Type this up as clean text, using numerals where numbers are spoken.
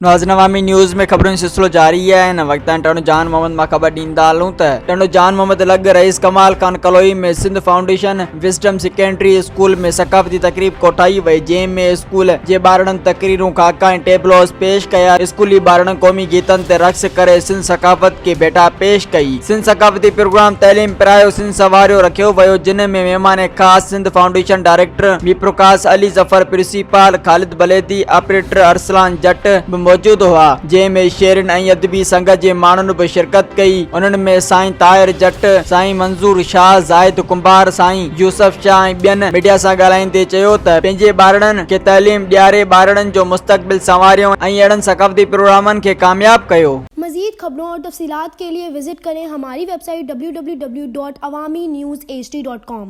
नाज़रीन अवामी न्यूज़ में खबरों जो सिलसिलो जारी है। इन वक्त टिंडो जान मोहम्मद मां खबर ॾींदा हलूं त टिंडो जान मोहम्मद लग रईस कमाल खान क़लौई में सिंध फाउंडेशन वसडीम सक़ंडरी स्कूल में ثقافتي तकरीब क़ोठाई वई, जंहिं में स्कूल जे ॿारनि तकरीरूं खाका ऐं टेबलोस पेश कया। स्कूली ॿारनि क़ौमी गीतनि ते रक़्स करे सिंध सक़ाफ़त खे भेटा पेश कई। सिंध सक़ाफ़ती प्रोग्राम तइलीम पिरायो सिंध सवारियो रखियो वियो, जिन में महिमान ख़ास Sindh foundation director B Prakash Ali Zafar, principal Khalid Baledi, operator Arsalan जट मौजूद हुआ, जंहिं में शेरनि ऐं अदबी संगत जे माण्हुनि बि शिरकत कई। उन्हनि में साईं ताहिर जट, साईं मंज़ूर शाह, ज़ाहिद कुंभार, साईं यूसुफ शाह ऐं ॿियनि मीडिया सां ॻाल्हाईंदे चयो त पंहिंजे ॿारनि खे तइलीम ॾियारे ॿारनि जो मुस्तक़बिल संवारियो ऐं अहिड़नि सक़ाफ़ती प्रोग्रामनि खे कामयाब कयो। मज़ीद खबरों और तफसीलात के लिए विजिट करें हमारी वेबसाइट www.awamiNewsHD.com।